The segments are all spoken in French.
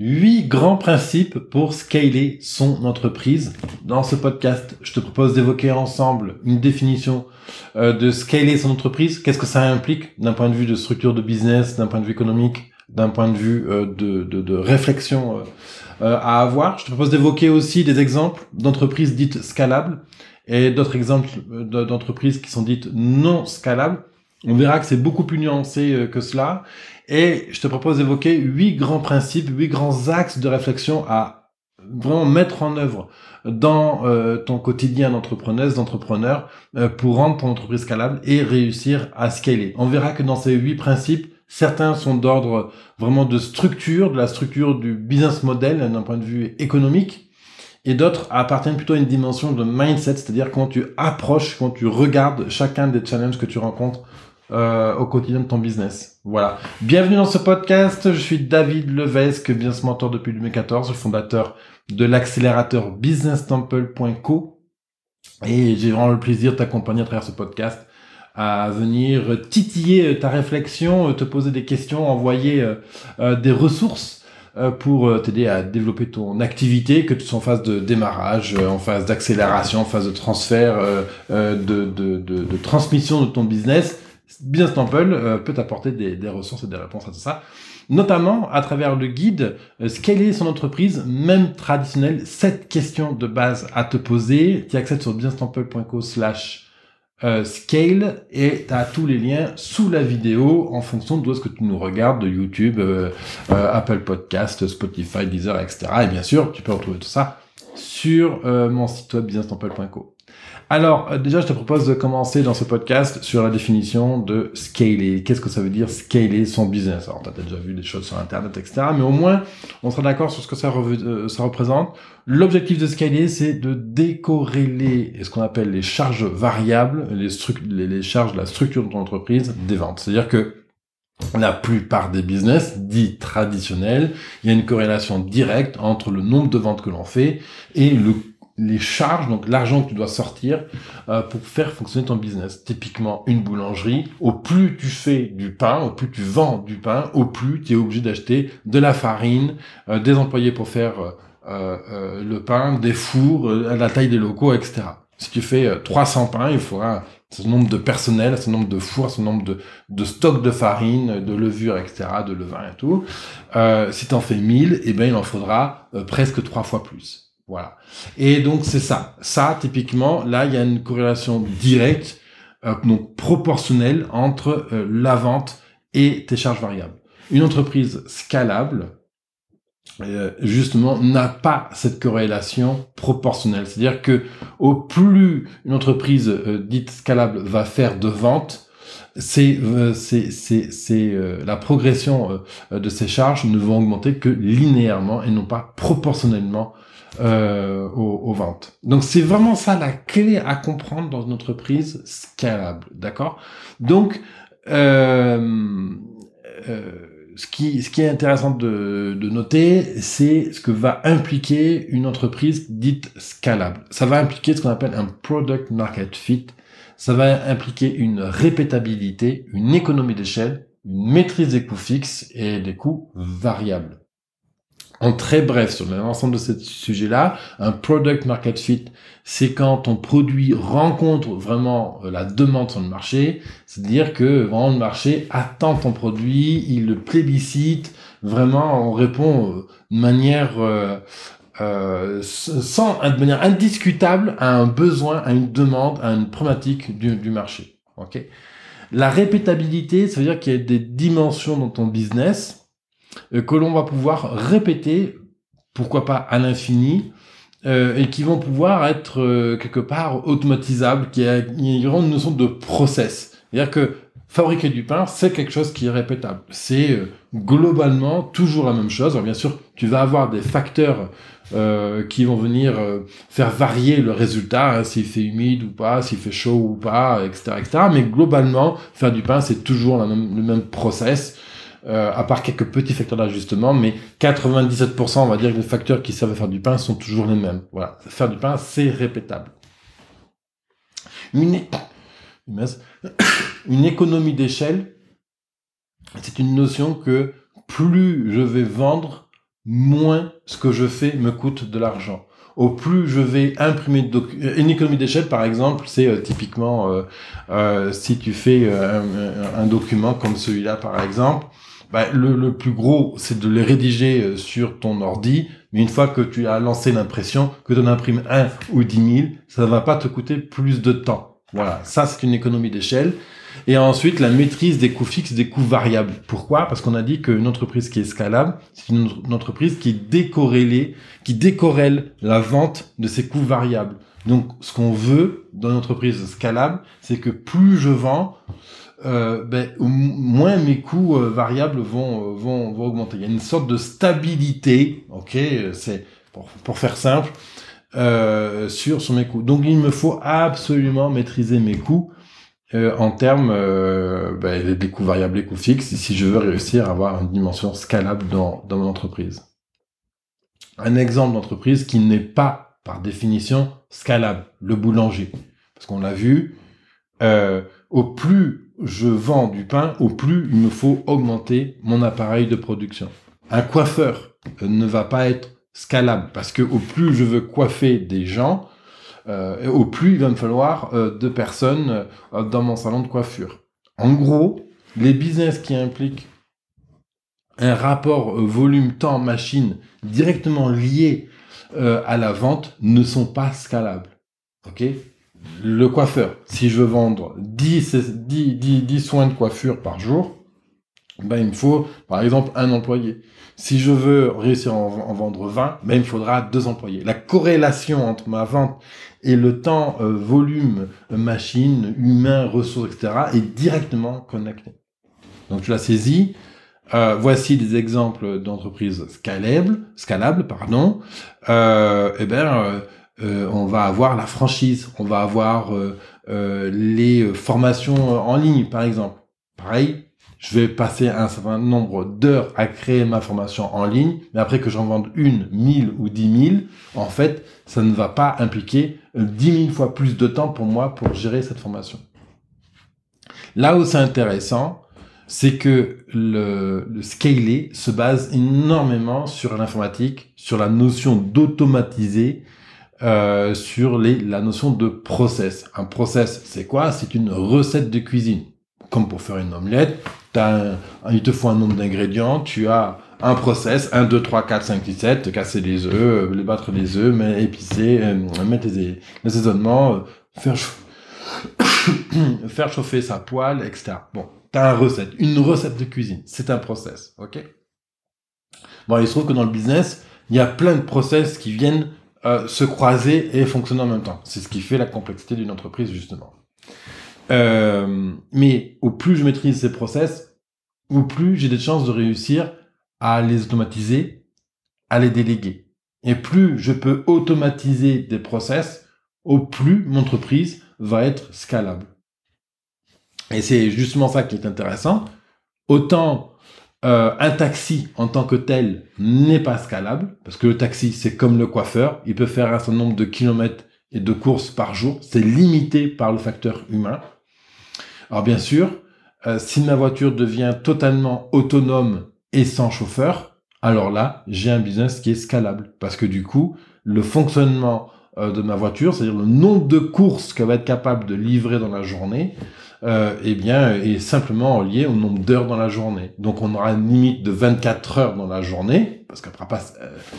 8 grands principes pour scaler son entreprise. Dans ce podcast, je te propose d'évoquer ensemble une définition de scaler son entreprise. Qu'est-ce que ça implique d'un point de vue de structure de business, d'un point de vue économique, d'un point de vue de réflexion à avoir. Je te propose d'évoquer aussi des exemples d'entreprises dites scalables et d'autres exemples d'entreprises qui sont dites non scalables. On verra que c'est beaucoup plus nuancé que cela. Et je te propose d'évoquer 8 grands principes, 8 grands axes de réflexion à vraiment mettre en œuvre dans ton quotidien d'entrepreneur pour rendre ton entreprise scalable et réussir à scaler. On verra que dans ces 8 principes, certains sont d'ordre vraiment de structure, de la structure du business model d'un point de vue économique, et d'autres appartiennent plutôt à une dimension de mindset, c'est-à-dire quand tu approches, quand tu regardes chacun des challenges que tu rencontres au quotidien de ton business. Voilà. Bienvenue dans ce podcast. Je suis David Levesque, business mentor depuis 2014, fondateur de l'accélérateur businesstemple.co. Et j'ai vraiment le plaisir de t'accompagner à travers ce podcast à venir titiller ta réflexion, te poser des questions, envoyer des ressources pour t'aider à développer ton activité, que tu sois en phase de démarrage, en phase d'accélération, en phase de transfert, de transmission de ton business. Business Temple peut t'apporter des ressources et des réponses à tout ça, notamment à travers le guide Scaler son entreprise, même traditionnelle, 7 questions de base à te poser. Tu accèdes sur businesstemple.co/scale et tu as tous les liens sous la vidéo en fonction d'où est-ce que tu nous regardes, de YouTube, Apple Podcast, Spotify, Deezer, etc. Et bien sûr, tu peux retrouver tout ça sur mon site web businesstemple.co. Alors, déjà, je te propose de commencer dans ce podcast sur la définition de scaler. Qu'est-ce que ça veut dire scaler son business? Alors, tu as déjà vu des choses sur Internet, etc. Mais au moins, on sera d'accord sur ce que ça représente. L'objectif de scaler, c'est de décorréler ce qu'on appelle les charges variables, les charges de la structure de ton entreprise des ventes. C'est-à-dire que la plupart des business dits traditionnels, il y a une corrélation directe entre le nombre de ventes que l'on fait et les charges, donc l'argent que tu dois sortir pour faire fonctionner ton business. Typiquement, une boulangerie, au plus tu fais du pain, au plus tu vends du pain, au plus tu es obligé d'acheter de la farine, des employés pour faire le pain, des fours, à la taille des locaux, etc. Si tu fais 300 pains, il faudra un certain nombre de personnel, un certain nombre de fours, un certain nombre de stocks de farine, de levure, etc., de levain et tout. Si tu en fais 1000, eh ben, il en faudra presque 3 fois plus. Voilà. Et donc, c'est ça. Ça, typiquement, là, il y a une corrélation directe, donc proportionnelle entre la vente et tes charges variables. Une entreprise scalable, justement, n'a pas cette corrélation proportionnelle. C'est-à-dire que au plus une entreprise dite scalable va faire de ventes, la progression de ces charges ne vont augmenter que linéairement et non pas proportionnellement aux ventes. Donc c'est vraiment ça la clé à comprendre dans une entreprise scalable, d'accord? Donc ce qui est intéressant de noter, c'est ce que va impliquer une entreprise dite scalable. Ça va impliquer ce qu'on appelle un product market fit. Ça va impliquer une répétabilité, une économie d'échelle, une maîtrise des coûts fixes et des coûts variables. En très bref, sur l'ensemble de ce sujet-là, un product market fit, c'est quand ton produit rencontre vraiment la demande sur le marché, c'est-à-dire que vraiment le marché attend ton produit, il le plébiscite, vraiment on répond de manière de manière indiscutable à un besoin, à une demande, à une problématique du marché. Okay. La répétabilité, ça veut dire qu'il y a des dimensions dans ton business que l'on va pouvoir répéter, pourquoi pas à l'infini, et qui vont pouvoir être quelque part automatisables, il y aura une notion de process. C'est-à-dire que fabriquer du pain, c'est quelque chose qui est répétable. C'est globalement toujours la même chose. Alors bien sûr, tu vas avoir des facteurs qui vont venir faire varier le résultat, hein, s'il fait humide ou pas, s'il fait chaud ou pas, etc., etc. Mais globalement, faire du pain, c'est toujours le même process. À part quelques petits facteurs d'ajustement, mais 97%, on va dire, que les facteurs qui servent à faire du pain sont toujours les mêmes. Voilà, faire du pain, c'est répétable. Une économie d'échelle, c'est une notion que plus je vais vendre moins ce que je fais me coûte de l'argent. Au plus je vais imprimer une économie d'échelle, par exemple, c'est typiquement si tu fais un document comme celui-là, par exemple, bah, le plus gros, c'est de les rédiger sur ton ordi, mais une fois que tu as lancé l'impression, que tu en imprimes 1 ou 10 000, ça va pas te coûter plus de temps. Voilà, ça c'est une économie d'échelle. Et ensuite, la maîtrise des coûts fixes, des coûts variables. Pourquoi? Parce qu'on a dit qu'une entreprise qui est scalable, c'est une entreprise qui décorrèle la vente de ses coûts variables. Donc, ce qu'on veut dans une entreprise scalable, c'est que plus je vends, moins mes coûts variables vont augmenter. Il y a une sorte de stabilité, ok, c'est pour faire simple, sur mes coûts. Donc, il me faut absolument maîtriser mes coûts en termes des coûts variables et coûts fixes, si je veux réussir à avoir une dimension scalable dans mon entreprise. Un exemple d'entreprise qui n'est pas, par définition, scalable, le boulanger. Parce qu'on l'a vu, au plus je vends du pain, au plus il me faut augmenter mon appareil de production. Un coiffeur ne va pas être scalable, parce que au plus je veux coiffer des gens, au plus il va me falloir 2 personnes dans mon salon de coiffure. En gros, les business qui impliquent un rapport volume-temps-machine directement lié à la vente ne sont pas scalables. Ok ? Le coiffeur, si je veux vendre 10 soins de coiffure par jour, ben, il me faut, par exemple, un employé. Si je veux réussir à en vendre 20, ben, il me faudra 2 employés. La corrélation entre ma vente et le temps, volume, machine, humain, ressources, etc., est directement connectée. Donc, tu l'as saisi. Voici des exemples d'entreprises scalables, pardon. On va avoir la franchise, on va avoir les formations en ligne, par exemple. Pareil, je vais passer un certain nombre d'heures à créer ma formation en ligne, mais après que j'en vende 1, 1000 ou 10 000, en fait, ça ne va pas impliquer 10 000 fois plus de temps pour moi pour gérer cette formation. Là où c'est intéressant, c'est que le scaler se base énormément sur l'informatique, sur la notion d'automatiser, sur la notion de process. Un process, c'est quoi? C'est une recette de cuisine. Comme pour faire une omelette, il te faut un nombre d'ingrédients, tu as un process, 1, 2, 3, 4, 5, 6, 7, casser les œufs, les battre les œufs, épicer, mettre les assaisonnements, faire chauffer sa poêle, etc. Bon, t'as une recette de cuisine, c'est un process, ok? Bon, il se trouve que dans le business, il y a plein de process qui viennent se croiser et fonctionner en même temps. C'est ce qui fait la complexité d'une entreprise, justement. Mais au plus je maîtrise ces process, au plus j'ai des chances de réussir à les automatiser, à les déléguer. Et plus je peux automatiser des process, au plus mon entreprise va être scalable. Et c'est justement ça qui est intéressant. Autant un taxi en tant que tel n'est pas scalable, parce que le taxi, c'est comme le coiffeur, il peut faire un certain nombre de kilomètres et de courses par jour, c'est limité par le facteur humain. Alors bien sûr, si ma voiture devient totalement autonome et sans chauffeur, alors là, j'ai un business qui est scalable, parce que du coup, le fonctionnement de ma voiture, c'est-à-dire le nombre de courses qu'elle va être capable de livrer dans la journée, est simplement lié au nombre d'heures dans la journée. Donc on aura une limite de 24 heures dans la journée, parce qu'elle ne pourra pas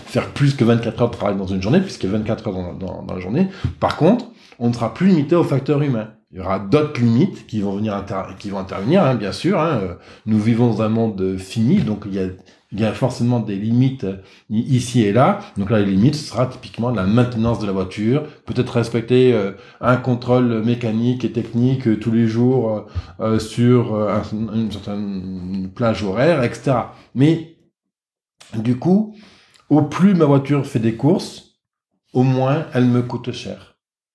faire plus que 24 heures de travail dans une journée, puisqu'il y a 24 heures dans la journée. Par contre, on ne sera plus limité au facteur humain. Il y aura d'autres limites qui vont intervenir, hein, bien sûr. Hein. Nous vivons dans un monde fini, donc il y a forcément des limites ici et là. Donc là, les limites, ce sera typiquement la maintenance de la voiture, peut-être respecter un contrôle mécanique et technique tous les jours sur une certaine plage horaire, etc. Mais du coup, au plus ma voiture fait des courses, au moins elle me coûte cher.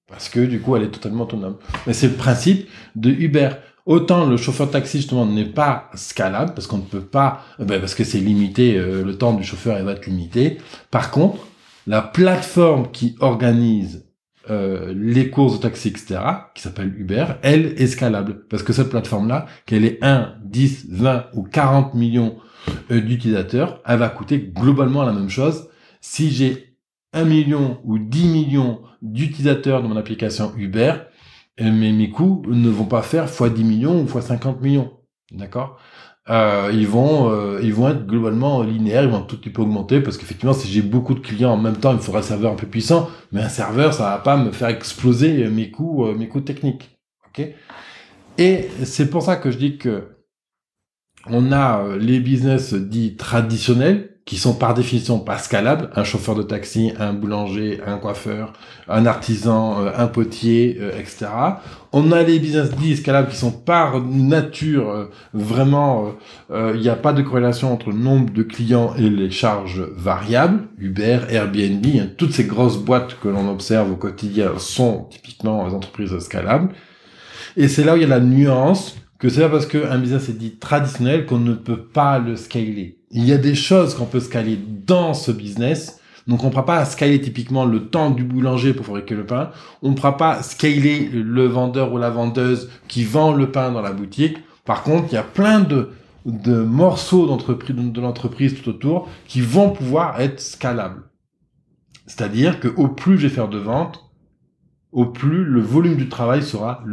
Parce que du coup, elle est totalement autonome. Mais c'est le principe de Uber. Autant le chauffeur de taxi, justement, n'est pas scalable, parce qu'on ne peut pas, parce que c'est limité, le temps du chauffeur, il va être limité. Par contre, la plateforme qui organise les courses de taxi, etc., qui s'appelle Uber, elle est scalable. Parce que cette plateforme-là, qu'elle ait 1, 10, 20 ou 40 millions d'utilisateurs, elle va coûter globalement la même chose. Si j'ai 1 million ou 10 millions d'utilisateurs dans mon application Uber, mais mes coûts ne vont pas faire x 10 millions ou x 50 millions. D'accord? Ils vont être globalement linéaires, ils vont un tout petit peu augmenter, parce qu'effectivement, si j'ai beaucoup de clients en même temps, il me faudra un serveur un peu puissant, mais un serveur, ça va pas me faire exploser mes coûts techniques. Ok? Et c'est pour ça que je dis que on a les business dits traditionnels, qui sont par définition pas scalables, un chauffeur de taxi, un boulanger, un coiffeur, un artisan, un potier, etc. On a les business dits scalables qui sont par nature vraiment, il n'y a pas de corrélation entre le nombre de clients et les charges variables. Uber, Airbnb, hein, toutes ces grosses boîtes que l'on observe au quotidien sont typiquement des entreprises scalables. Et c'est là où il y a la nuance, que c'est pas parce qu'un business est dit traditionnel qu'on ne peut pas le scaler. Il y a des choses qu'on peut scaler dans ce business. Donc on ne pourra pas scaler typiquement le temps du boulanger pour fabriquer le pain. On ne pourra pas scaler le vendeur ou la vendeuse qui vend le pain dans la boutique. Par contre, il y a plein de morceaux de l'entreprise tout autour qui vont pouvoir être scalables. C'est-à-dire que au plus je vais faire de ventes, au plus le volume du travail sera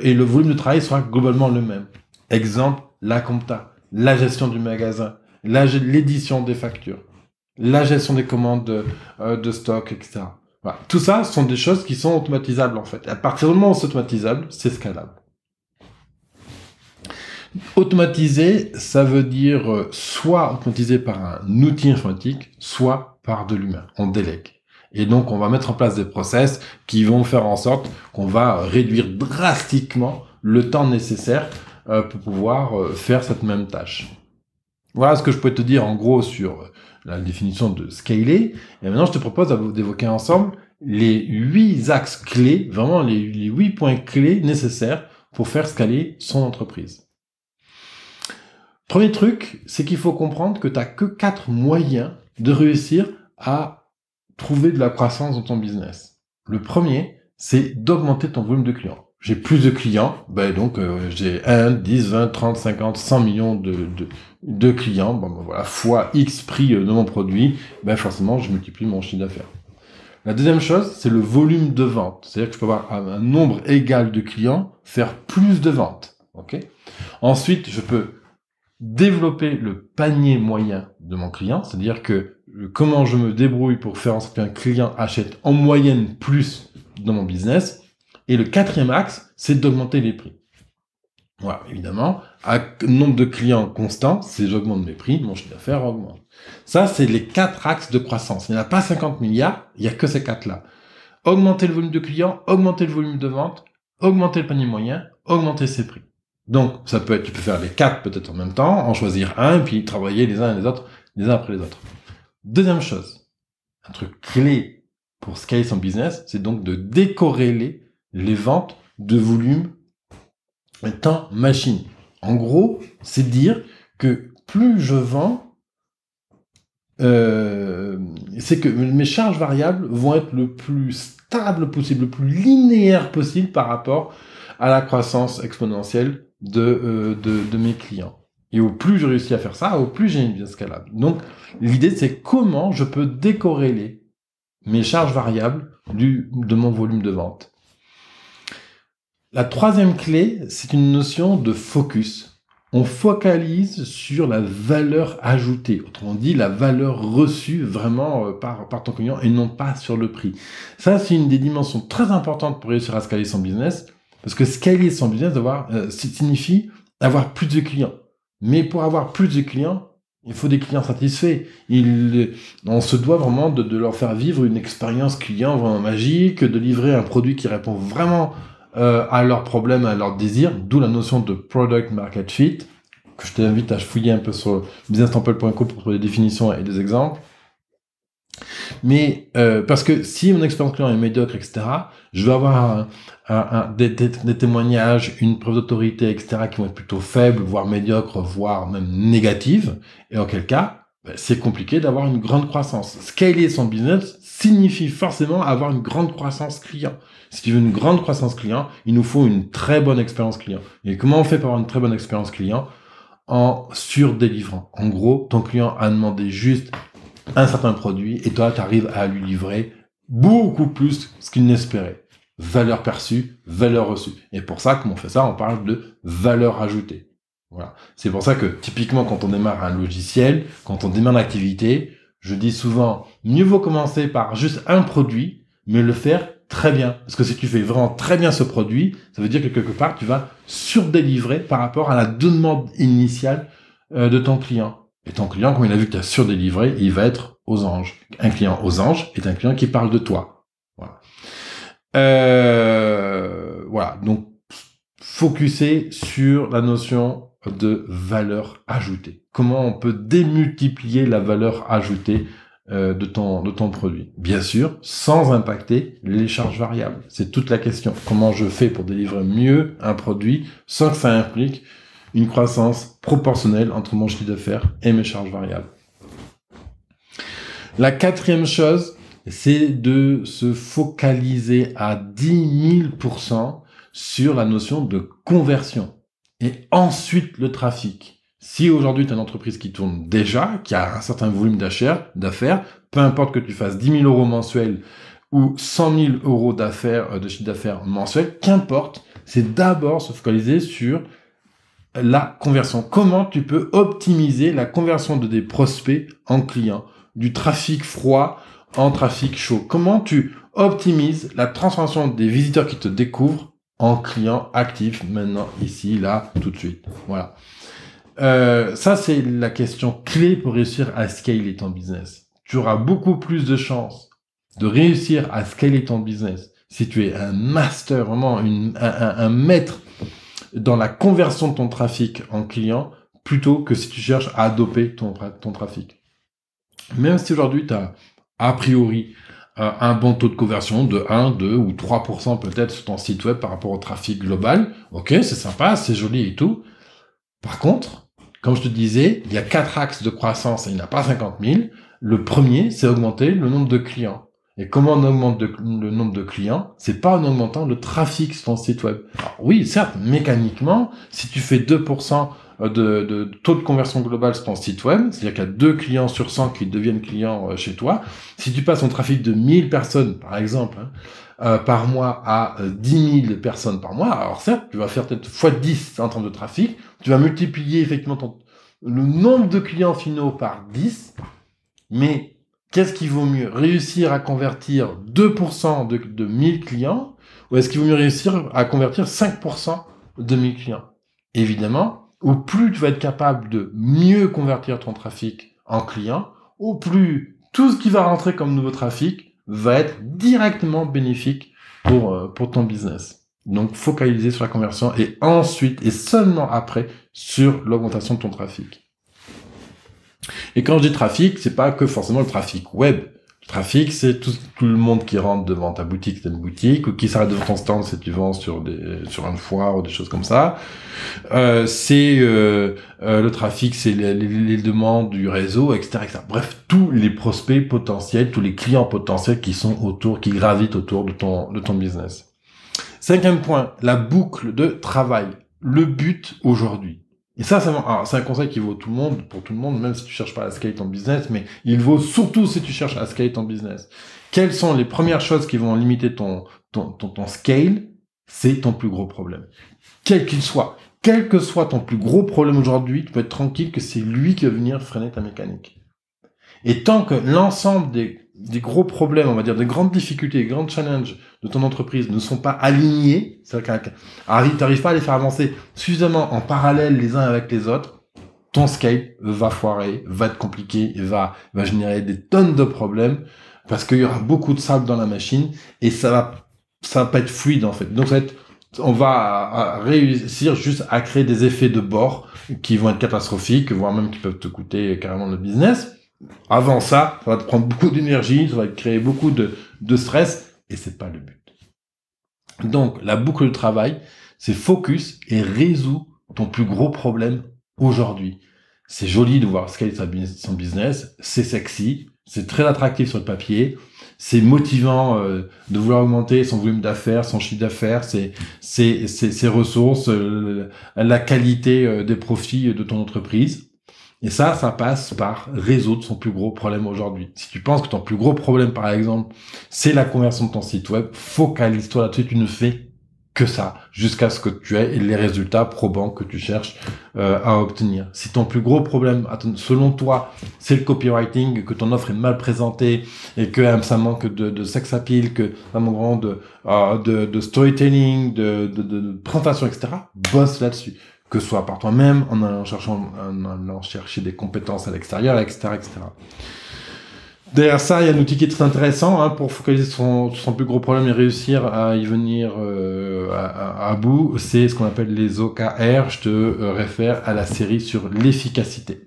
et le volume de travail sera globalement le même. Exemple, la compta, la gestion du magasin, l'édition des factures, la gestion des commandes de stock, etc. Voilà. Tout ça sont des choses qui sont automatisables en fait. À partir du moment où c'est automatisable, c'est scalable. Automatiser, ça veut dire soit automatisé par un outil informatique, soit par de l'humain. On délègue. Et donc, on va mettre en place des process qui vont faire en sorte qu'on va réduire drastiquement le temps nécessaire pour pouvoir faire cette même tâche. Voilà ce que je peux te dire en gros sur la définition de scaler. Et maintenant, je te propose d'évoquer ensemble les 8 axes clés, vraiment les 8 points clés nécessaires pour faire scaler son entreprise. Premier truc, c'est qu'il faut comprendre que tu n'as que 4 moyens de réussir à trouver de la croissance dans ton business. Le premier, c'est d'augmenter ton volume de clients. J'ai plus de clients, donc j'ai 1, 10, 20, 30, 50, 100 millions de clients, voilà, fois X prix de mon produit, forcément je multiplie mon chiffre d'affaires. La deuxième chose, c'est le volume de vente. C'est-à-dire que je peux avoir un nombre égal de clients, faire plus de ventes. Okay ? Ensuite, je peux développer le panier moyen de mon client, c'est-à-dire que comment je me débrouille pour faire en sorte qu'un client achète en moyenne plus dans mon business. Et le quatrième axe, c'est d'augmenter les prix. Voilà, évidemment, à nombre de clients constant, si j'augmente mes prix, mon chiffre d'affaires augmente. Ça, c'est les 4 axes de croissance. Il n'y en a pas 50 milliards, il n'y a que ces 4-là. Augmenter le volume de clients, augmenter le volume de vente, augmenter le panier moyen, augmenter ses prix. Donc, ça peut être, tu peux faire les 4 peut-être en même temps, en choisir un, puis travailler les uns et les autres, les uns après les autres. Deuxième chose, un truc clé pour scaler son business, c'est donc de décorréler les ventes de volume temps machine. En gros, c'est dire que plus je vends, c'est que mes charges variables vont être le plus stable possible, le plus linéaire possible par rapport à la croissance exponentielle de mes clients. Et au plus je réussis à faire ça, au plus j'ai une business scalable. Donc, l'idée, c'est comment je peux décorréler mes charges variables de mon volume de vente. La troisième clé, c'est une notion de focus. On focalise sur la valeur ajoutée, autrement dit, la valeur reçue vraiment par ton client et non pas sur le prix. Ça, c'est une des dimensions très importantes pour réussir à scaler son business, parce que scaler son business signifie avoir plus de clients. Mais pour avoir plus de clients, il faut des clients satisfaits. On se doit vraiment de leur faire vivre une expérience client vraiment magique, de livrer un produit qui répond vraiment à leurs problèmes, à leurs désirs, d'où la notion de product market fit, que je t'invite à fouiller un peu sur businesstemple.co pour trouver des définitions et des exemples. Mais parce que si mon expérience client est médiocre, etc., je vais avoir des témoignages, une preuve d'autorité, etc., qui vont être plutôt faibles, voire médiocres, voire même négatives, et auquel cas, c'est compliqué d'avoir une grande croissance. Scaler son business signifie forcément avoir une grande croissance client. Si tu veux une grande croissance client, il nous faut une très bonne expérience client. Et comment on fait pour avoir une très bonne expérience client ? en surdélivrant. En gros, ton client a demandé juste un certain produit et toi, tu arrives à lui livrer beaucoup plus ce qu'il n'espérait. Valeur perçue, valeur reçue. Et pour ça, comme on fait ça, on parle de valeur ajoutée. Voilà. C'est pour ça que, typiquement, quand on démarre un logiciel, quand on démarre l'activité, je dis souvent, mieux vaut commencer par juste un produit, mais le faire très bien. Parce que si tu fais vraiment très bien ce produit, ça veut dire que quelque part, tu vas surdélivrer par rapport à la demande initiale de ton client. Et ton client, quand il a vu que tu as surdélivré, il va être aux anges. Un client aux anges est un client qui parle de toi. Voilà. Voilà. Donc, focuser sur la notion de valeur ajoutée. Comment on peut démultiplier la valeur ajoutée de ton produit. Bien sûr, sans impacter les charges variables. C'est toute la question. Comment je fais pour délivrer mieux un produit sans que ça implique une croissance proportionnelle entre mon chiffre d'affaires et mes charges variables. La quatrième chose, c'est de se focaliser à 10 000% sur la notion de conversion. Et ensuite, le trafic. Si aujourd'hui, tu as une entreprise qui tourne déjà, qui a un certain volume d'affaires, peu importe que tu fasses 10 000 euros mensuels ou 100 000 euros d'affaires, de chiffre d'affaires mensuel, qu'importe, c'est d'abord se focaliser sur la conversion. Comment tu peux optimiser la conversion de des prospects en clients, du trafic froid en trafic chaud. Comment tu optimises la transformation des visiteurs qui te découvrent en clients actifs maintenant, ici, là, tout de suite. Voilà. Ça, c'est la question clé pour réussir à scaler ton business. Tu auras beaucoup plus de chances de réussir à scaler ton business si tu es un master, vraiment un maître dans la conversion de ton trafic en client, plutôt que si tu cherches à doper ton trafic. Même si aujourd'hui, tu as a priori un bon taux de conversion de 1, 2 ou 3% peut-être sur ton site web par rapport au trafic global, ok, c'est sympa, c'est joli et tout. Par contre, comme je te disais, il y a 4 axes de croissance et il n'y en a pas 50 000. Le premier, c'est augmenter le nombre de clients. Et comment on augmente le nombre de clients? C'est pas en augmentant le trafic sur ton site web. Alors oui, certes, mécaniquement, si tu fais 2% de taux de conversion globale sur ton site web, c'est-à-dire qu'il y a 2 clients sur 100 qui deviennent clients chez toi, si tu passes ton trafic de 1000 personnes, par exemple, par mois à 10 000 personnes par mois, alors certes, tu vas faire peut-être x10 en termes de trafic, tu vas multiplier effectivement le nombre de clients finaux par 10, mais qu'est-ce qui vaut mieux? Réussir à convertir 2% de 1000 clients, ou est-ce qu'il vaut mieux réussir à convertir 5% de 1000 clients? Évidemment, au plus tu vas être capable de mieux convertir ton trafic en clients, au plus tout ce qui va rentrer comme nouveau trafic va être directement bénéfique pour ton business. Donc, focaliser sur la conversion et ensuite, et seulement après, sur l'augmentation de ton trafic. Et quand je dis trafic, c'est pas que forcément le trafic web. Le trafic, c'est tout le monde qui rentre devant ta boutique, c'est une boutique, ou qui s'arrête devant ton stand si tu vends sur une foire ou des choses comme ça. Le trafic, c'est les demandes du réseau, etc., etc. Bref, tous les prospects potentiels, tous les clients potentiels qui sont autour, qui gravitent autour de ton business. 5e point, la boucle de travail. Le but aujourd'hui. Et ça, c'est un conseil qui vaut pour tout le monde, même si tu cherches pas à scaler ton business, mais il vaut surtout si tu cherches à scaler ton business. Quelles sont les premières choses qui vont limiter ton scale? C'est ton plus gros problème. Quel qu'il soit. Quel que soit ton plus gros problème aujourd'hui, tu peux être tranquille que c'est lui qui va venir freiner ta mécanique. Et tant que l'ensemble des gros problèmes, on va dire, des grandes difficultés, des grands challenges de ton entreprise ne sont pas alignés, c'est-à-dire que t'arrives pas à les faire avancer suffisamment en parallèle les uns avec les autres, ton scale va foirer, va être compliqué, va générer des tonnes de problèmes parce qu'il y aura beaucoup de sable dans la machine et ça va pas être fluide en fait. Donc on va réussir juste à créer des effets de bord qui vont être catastrophiques, voire même qui peuvent te coûter carrément le business. Avant ça va te prendre beaucoup d'énergie, ça va te créer beaucoup de stress, et c'est pas le but. Donc, la boucle de travail, c'est focus et résout ton plus gros problème aujourd'hui. C'est joli de voir scaler son business, c'est sexy, c'est très attractif sur le papier, c'est motivant de vouloir augmenter son volume d'affaires, son chiffre d'affaires, ses ressources, la qualité des profits de ton entreprise. Et ça passe par résoudre son plus gros problème aujourd'hui. Si tu penses que ton plus gros problème, par exemple, c'est la conversion de ton site web, focalise-toi là-dessus, tu ne fais que ça, jusqu'à ce que tu aies les résultats probants que tu cherches à obtenir. Si ton plus gros problème, selon toi, c'est le copywriting, que ton offre est mal présentée, et que ça manque de sex appeal, que ça manque de storytelling, de présentation, etc., bosse là-dessus. Que ce soit par toi-même, en allant chercher des compétences à l'extérieur, etc., etc. Derrière ça, il y a un outil qui est très intéressant pour focaliser son plus gros problème et réussir à y venir à bout. C'est ce qu'on appelle les OKR. Je te réfère à la série sur l'efficacité.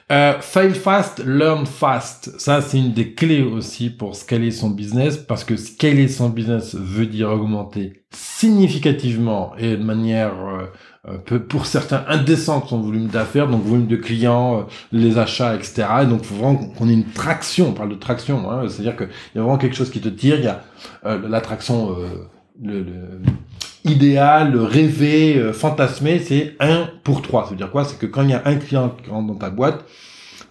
Fail fast, learn fast. Ça, c'est une des clés aussi pour scaler son business, parce que scaler son business veut dire augmenter significativement et de manière pour certains indécente son volume d'affaires, donc volume de clients, les achats, etc. Et donc, il faut vraiment qu'on ait une traction. On parle de traction, c'est-à-dire qu'il y a vraiment quelque chose qui te tire. Il y a l'attraction, idéal, rêvé, fantasmé, c'est 1 pour 3. Ça veut dire quoi? C'est que quand il y a un client qui rentre dans ta boîte,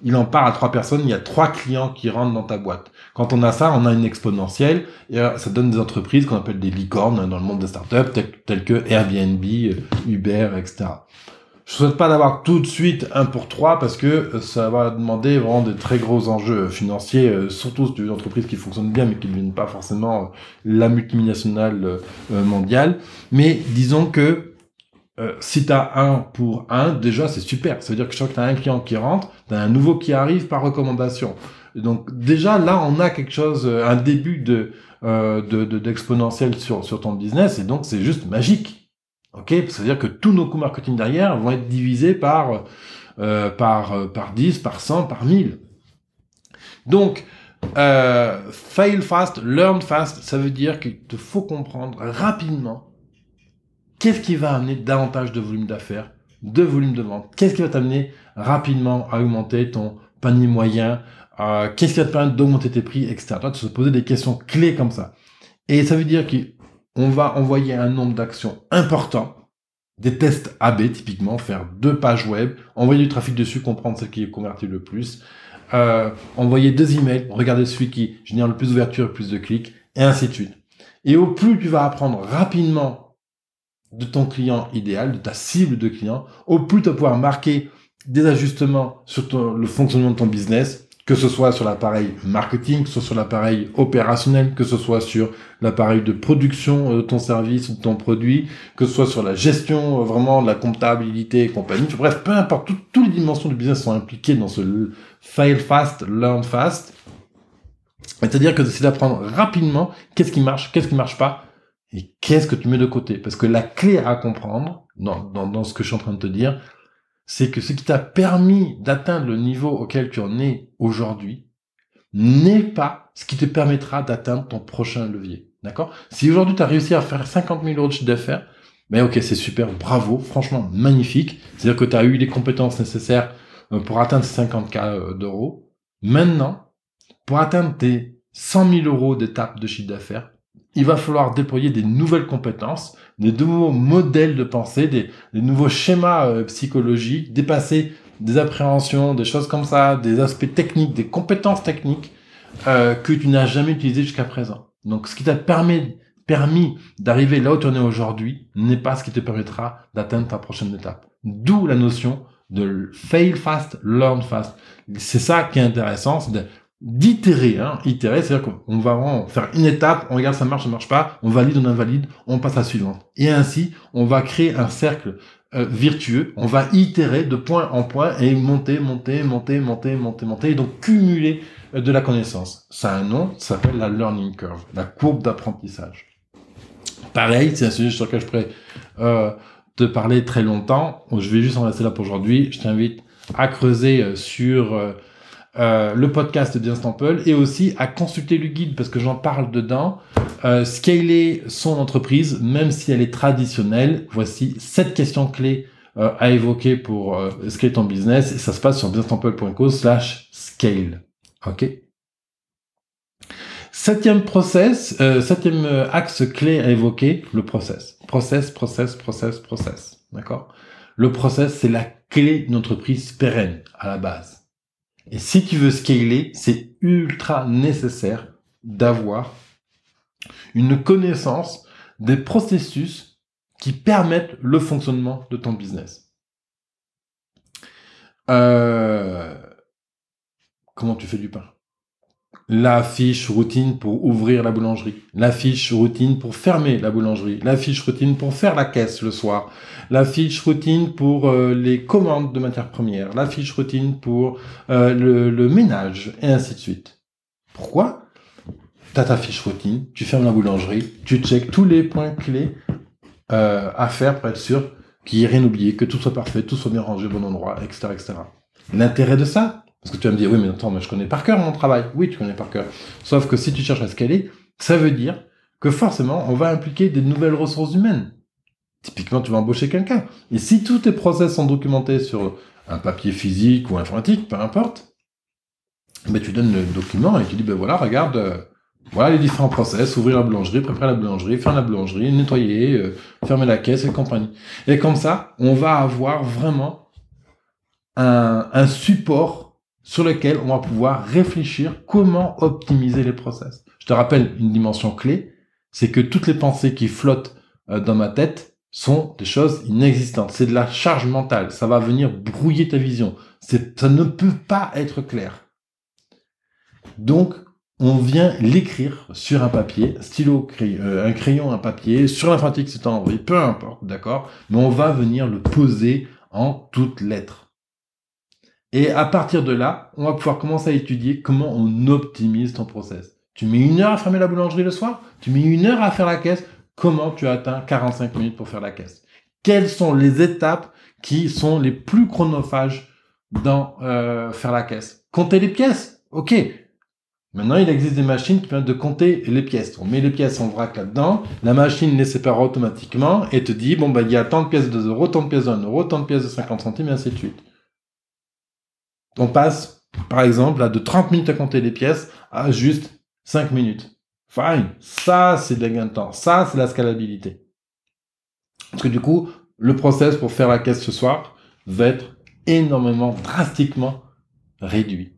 il en parle à 3 personnes, il y a 3 clients qui rentrent dans ta boîte. Quand on a ça, on a une exponentielle, et ça donne des entreprises qu'on appelle des licornes dans le monde des startups, telles que Airbnb, Uber, etc. Je souhaite pas d'avoir tout de suite 1 pour 3 parce que ça va demander vraiment de très gros enjeux financiers, surtout si tu veux une entreprise qui fonctionne bien mais qui ne devienne pas forcément la multinationale mondiale. Mais disons que si tu as 1 pour 1, déjà c'est super. Ça veut dire que chaque fois que tu as un client qui rentre, tu as un nouveau qui arrive par recommandation. Et donc déjà là, on a quelque chose, un début d'exponentiel sur ton business, et donc c'est juste magique. Ok, c'est-à-dire que tous nos coûts marketing derrière vont être divisés par 10, par 100, par 1000. Donc, fail fast, learn fast, ça veut dire qu'il te faut comprendre rapidement qu'est-ce qui va amener davantage de volume d'affaires, de volume de vente. Qu'est-ce qui va t'amener rapidement à augmenter ton panier moyen, qu'est-ce qui va te permettre d'augmenter tes prix, etc. Toi, tu te poser des questions clés comme ça. Et ça veut dire qu'on va envoyer un nombre d'actions important, des tests AB typiquement, faire 2 pages web, envoyer du trafic dessus, comprendre ce qui est converti le plus, envoyer 2 emails, regarder celui qui génère le plus d'ouverture et le plus de clics, et ainsi de suite. Et au plus tu vas apprendre rapidement de ton client idéal, de ta cible de client, au plus tu vas pouvoir marquer des ajustements sur le fonctionnement de ton business, que ce soit sur l'appareil marketing, que ce soit sur l'appareil opérationnel, que ce soit sur l'appareil de production de ton service ou de ton produit, que ce soit sur la gestion vraiment de la comptabilité et compagnie. Bref, peu importe, toutes les dimensions du business sont impliquées dans ce fail fast, learn fast. C'est-à-dire que c'est d'apprendre rapidement qu'est-ce qui marche pas, et qu'est-ce que tu mets de côté. Parce que la clé à comprendre, dans ce que je suis en train de te dire, c'est que ce qui t'a permis d'atteindre le niveau auquel tu en es aujourd'hui n'est pas ce qui te permettra d'atteindre ton prochain levier. D'accord? Si aujourd'hui tu as réussi à faire 50 000 euros de chiffre d'affaires, ben ok, c'est super, bravo, franchement magnifique. C'est-à-dire que tu as eu les compétences nécessaires pour atteindre ces 50K d'euros. Maintenant, pour atteindre tes 100 000 euros d'étape de chiffre d'affaires, il va falloir déployer des nouvelles compétences, des nouveaux modèles de pensée, des nouveaux schémas psychologiques, dépasser des appréhensions, des choses comme ça, des aspects techniques, des compétences techniques que tu n'as jamais utilisées jusqu'à présent. Donc, ce qui t'a permis d'arriver là où tu en es aujourd'hui n'est pas ce qui te permettra d'atteindre ta prochaine étape. D'où la notion de fail fast, learn fast. C'est ça qui est intéressant, c'est d'itérer, itérer, c'est-à-dire qu'on va vraiment faire une étape, on regarde ça marche pas, on valide, on invalide, on passe à la suivante. Et ainsi, on va créer un cercle vertueux, on va itérer de point en point et monter, et donc cumuler de la connaissance. Ça a un nom, ça s'appelle la learning curve, la courbe d'apprentissage. Pareil, c'est un sujet sur lequel je pourrais te parler très longtemps. Je vais juste en rester là pour aujourd'hui. Je t'invite à creuser sur le podcast de Stample et aussi à consulter le guide parce que j'en parle dedans. Scaler son entreprise, même si elle est traditionnelle. Voici 7 questions clés à évoquer pour scaler ton business et ça se passe sur businesstemple.co/scale. Ok? Septième axe clé à évoquer, le process. Process. D'accord? Le process, c'est la clé d'une entreprise pérenne, à la base. Et si tu veux scaler, c'est ultra nécessaire d'avoir une connaissance des processus qui permettent le fonctionnement de ton business. Comment tu fais du pain? La fiche routine pour ouvrir la boulangerie, la fiche routine pour fermer la boulangerie, la fiche routine pour faire la caisse le soir, la fiche routine pour les commandes de matières premières, la fiche routine pour le ménage, et ainsi de suite. Pourquoi? T'as ta fiche routine, tu fermes la boulangerie, tu checkes tous les points clés à faire pour être sûr qu'il n'y ait rien oublié, que tout soit parfait, tout soit bien rangé au bon endroit, etc., etc. L'intérêt de ça, parce que tu vas me dire, oui, mais attends, mais je connais par cœur mon travail. Oui, tu connais par cœur. Sauf que si tu cherches à scaler, ça veut dire que forcément, on va impliquer des nouvelles ressources humaines. Typiquement, tu vas embaucher quelqu'un. Et si tous tes process sont documentés sur un papier physique ou informatique, peu importe, ben, tu donnes le document et tu dis, ben voilà, regarde, voilà les différents process, ouvrir la boulangerie, préparer la boulangerie, faire la boulangerie, nettoyer, fermer la caisse et compagnie. Et comme ça, on va avoir vraiment un support sur lequel on va pouvoir réfléchir comment optimiser les process. Je te rappelle une dimension clé, c'est que toutes les pensées qui flottent dans ma tête sont des choses inexistantes. C'est de la charge mentale. Ça va venir brouiller ta vision. Ça ne peut pas être clair. Donc, on vient l'écrire sur un papier, stylo, un crayon, un papier, sur l'informatique si tu as envie, peu importe, d'accord? Mais on va venir le poser en toutes lettres. Et à partir de là, on va pouvoir commencer à étudier comment on optimise ton process. Tu mets 1 heure à fermer la boulangerie le soir, tu mets 1 heure à faire la caisse, comment tu atteins 45 minutes pour faire la caisse? Quelles sont les étapes qui sont les plus chronophages dans faire la caisse? Compter les pièces? Ok. Maintenant, il existe des machines qui permettent de compter les pièces. On met les pièces en vrac là-dedans, la machine les sépare automatiquement et te dit, bon, bah, il y a tant de pièces de 2 euros, tant de pièces de 1 euro, tant de pièces de 50 centimes, et ainsi de suite. On passe, par exemple, de 30 minutes à compter les pièces à juste 5 minutes. Fine. Ça, c'est de la gain de temps. Ça, c'est la scalabilité. Parce que du coup, le process pour faire la caisse ce soir va être énormément, drastiquement réduit.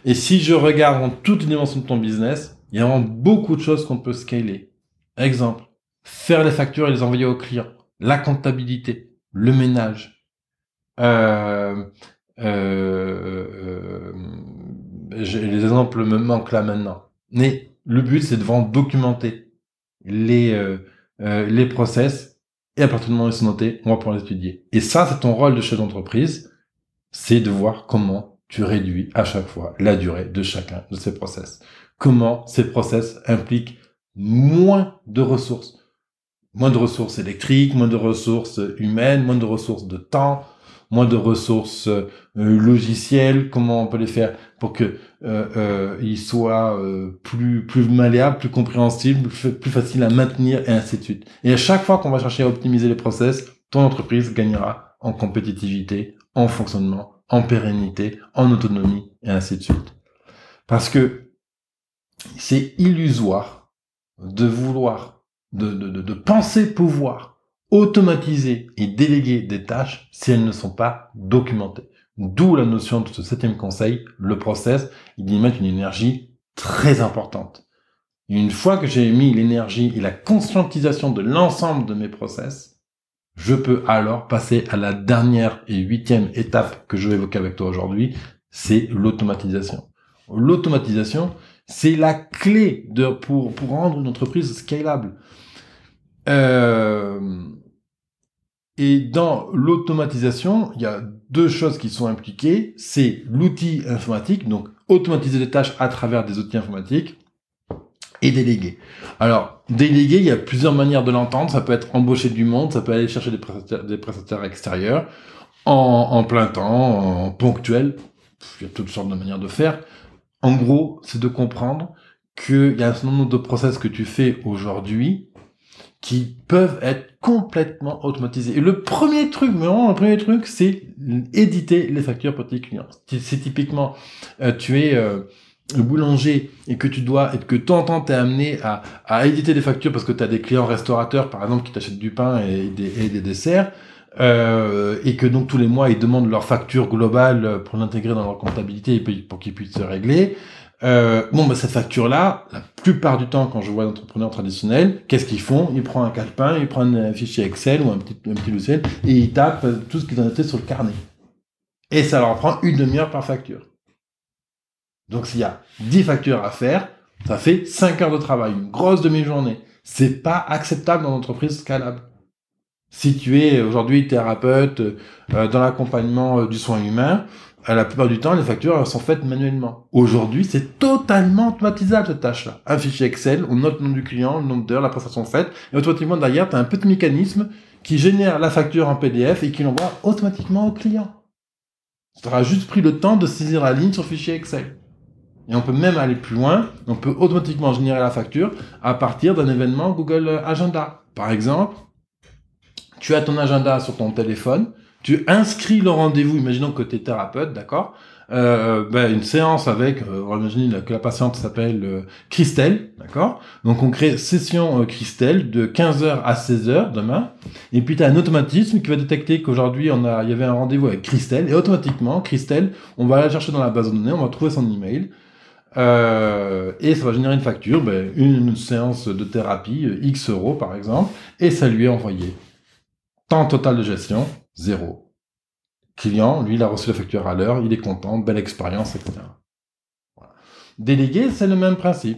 Et si je regarde en toutes les dimensions de ton business, il y a vraiment beaucoup de choses qu'on peut scaler. Exemple, faire les factures et les envoyer aux clients. La comptabilité, le ménage, les exemples me manquent là maintenant. Mais le but, c'est de vraiment documenter les process et à partir du moment où ils sont notés, on va pouvoir les étudier. Et ça, c'est ton rôle de chef d'entreprise, c'est de voir comment tu réduis à chaque fois la durée de chacun de ces process. Comment ces process impliquent moins de ressources. Moins de ressources électriques, moins de ressources humaines, moins de ressources de temps, moins de ressources logicielles, comment on peut les faire pour que ils soient plus malléables, plus compréhensibles, plus faciles à maintenir et ainsi de suite. Et à chaque fois qu'on va chercher à optimiser les process, ton entreprise gagnera en compétitivité, en fonctionnement, en pérennité, en autonomie et ainsi de suite. Parce que c'est illusoire de vouloir, de penser pouvoir automatiser et déléguer des tâches si elles ne sont pas documentées. D'où la notion de ce 7e conseil, le process, il y met une énergie très importante. Et une fois que j'ai mis l'énergie et la conscientisation de l'ensemble de mes process, je peux alors passer à la dernière et 8e étape que je vais évoquer avec toi aujourd'hui, c'est l'automatisation. L'automatisation, c'est la clé pour rendre une entreprise scalable. Et dans l'automatisation, il y a 2 choses qui sont impliquées. C'est l'outil informatique, donc automatiser des tâches à travers des outils informatiques, et déléguer. Alors, déléguer, il y a plusieurs manières de l'entendre. Ça peut être embaucher du monde, ça peut aller chercher des prestataires extérieurs, en plein temps, en ponctuel. Il y a toutes sortes de manières de faire. En gros, c'est de comprendre qu'il y a un certain nombre de process que tu fais aujourd'hui qui peuvent être complètement automatisés. Et le premier truc, c'est éditer les factures pour tes clients. C'est typiquement, tu es boulanger et que tu dois, et que de temps en temps t'es amené à éditer des factures parce que t'as des clients restaurateurs, par exemple, qui t'achètent du pain et des desserts, et que donc tous les mois ils demandent leur facture globale pour l'intégrer dans leur comptabilité et pour qu'ils puissent se régler. Cette facture-là, la plupart du temps, quand je vois d'entrepreneurs traditionnels, qu'est-ce qu'ils font? Ils prennent un calepin, ils prennent un fichier Excel ou un petit logiciel et ils tapent tout ce qu'ils ont noté sur le carnet. Et ça leur prend une demi-heure par facture. Donc s'il y a 10 factures à faire, ça fait 5 heures de travail, une grosse demi-journée. C'est pas acceptable dans une entreprise scalable. Si tu es aujourd'hui thérapeute dans l'accompagnement du soin humain, la plupart du temps, les factures sont faites manuellement. Aujourd'hui, c'est totalement automatisable cette tâche-là. Un fichier Excel, on note le nom du client, le nombre d'heures, la prestation faite, et automatiquement derrière, tu as un petit mécanisme qui génère la facture en PDF et qui l'envoie automatiquement au client. Tu auras juste pris le temps de saisir la ligne sur le fichier Excel. Et on peut même aller plus loin, on peut automatiquement générer la facture à partir d'un événement Google Agenda. Par exemple, tu as ton agenda sur ton téléphone, tu inscris le rendez-vous, imaginons que tu es thérapeute, d'accord, une séance avec, on va imaginer que la patiente s'appelle Christelle, d'accord, donc on crée session Christelle de 15h à 16h demain, et puis tu as un automatisme qui va détecter qu'aujourd'hui il y avait un rendez-vous avec Christelle, et automatiquement, Christelle, on va la chercher dans la base de données, on va trouver son email, et ça va générer une facture, une séance de thérapie, X euros par exemple, et ça lui est envoyé. Temps total de gestion, 0. Client, lui, il a reçu la facture à l'heure, il est content, belle expérience, etc. Voilà. Déléguer, c'est le même principe.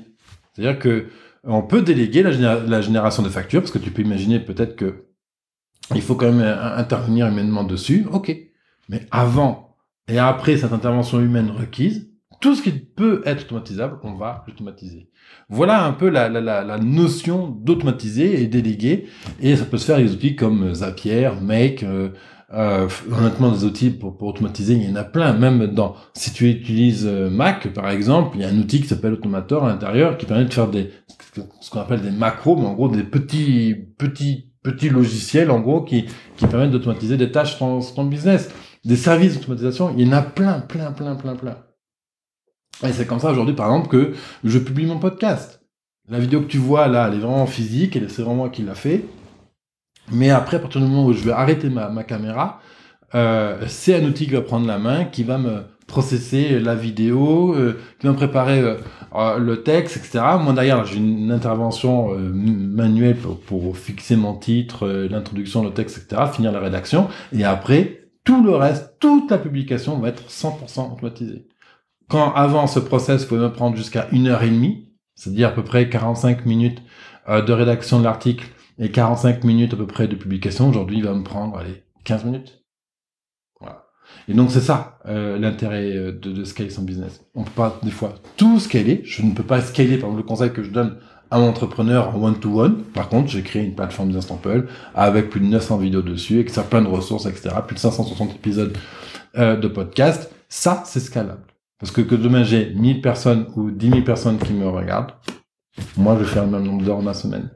C'est-à-dire que on peut déléguer la génération de factures, parce que tu peux imaginer peut-être que il faut quand même intervenir humainement dessus, ok. Mais avant et après cette intervention humaine requise, tout ce qui peut être automatisable, on va l'automatiser. Voilà un peu la notion d'automatiser et déléguer. Et ça peut se faire avec des outils comme Zapier, Make. Honnêtement, des outils pour automatiser, il y en a plein. Même si tu utilises Mac, par exemple, il y a un outil qui s'appelle Automator à l'intérieur qui permet de faire ce qu'on appelle des macros, mais en gros des petits logiciels, en gros, qui permettent d'automatiser des tâches dans ton business. Des services d'automatisation, il y en a plein. Et c'est comme ça aujourd'hui, par exemple, que je publie mon podcast. La vidéo que tu vois là, elle est vraiment physique, et c'est vraiment moi qui l'a fait. Mais après, à partir du moment où je vais arrêter ma caméra, c'est un outil qui va prendre la main, qui va me processer la vidéo, qui va me préparer le texte, etc. Moi derrière, j'ai une intervention manuelle pour fixer mon titre, l'introduction, le texte, etc., finir la rédaction. Et après, tout le reste, toute la publication va être 100% automatisée. Quand avant ce process pouvait me prendre jusqu'à 1h30, c'est-à-dire à peu près 45 minutes de rédaction de l'article et 45 minutes à peu près de publication, aujourd'hui il va me prendre 15 minutes. Voilà. Et donc c'est ça l'intérêt de scaler son business. On peut pas des fois tout scaler. Je ne peux pas scaler, par exemple, le conseil que je donne à mon entrepreneur en one-to-one. Par contre, j'ai créé une plateforme Business Temple avec plus de 900 vidéos dessus, avec ça plein de ressources, etc. Plus de 560 épisodes de podcast. Ça, c'est scalable. Parce que demain j'ai 1000 personnes ou 10 000 personnes qui me regardent, moi je vais faire le même nombre d'heures en ma semaine.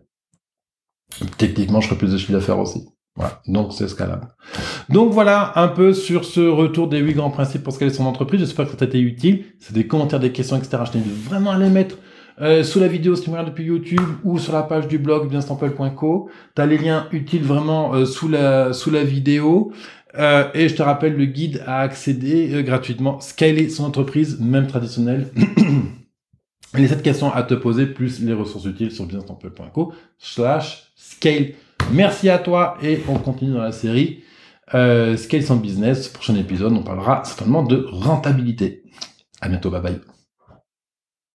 Techniquement, je ferai plus de chiffre d'affaires aussi. Voilà, donc c'est scalable. Donc voilà un peu sur ce retour des 8 grands principes pour scaler son entreprise. J'espère que ça t'a été utile. C'est des commentaires, des questions, etc. Je t'invite vraiment à les mettre sous la vidéo si tu me regardes depuis YouTube ou sur la page du blog businesstemple.co. T'as les liens utiles vraiment sous la vidéo. Et je te rappelle le guide à accéder gratuitement, scaler son entreprise, même traditionnelle. Les 7 questions à te poser, plus les ressources utiles sur businesstemple.co/scale. Merci à toi et on continue dans la série Scale son business. Prochain épisode, on parlera certainement de rentabilité. À bientôt, bye bye.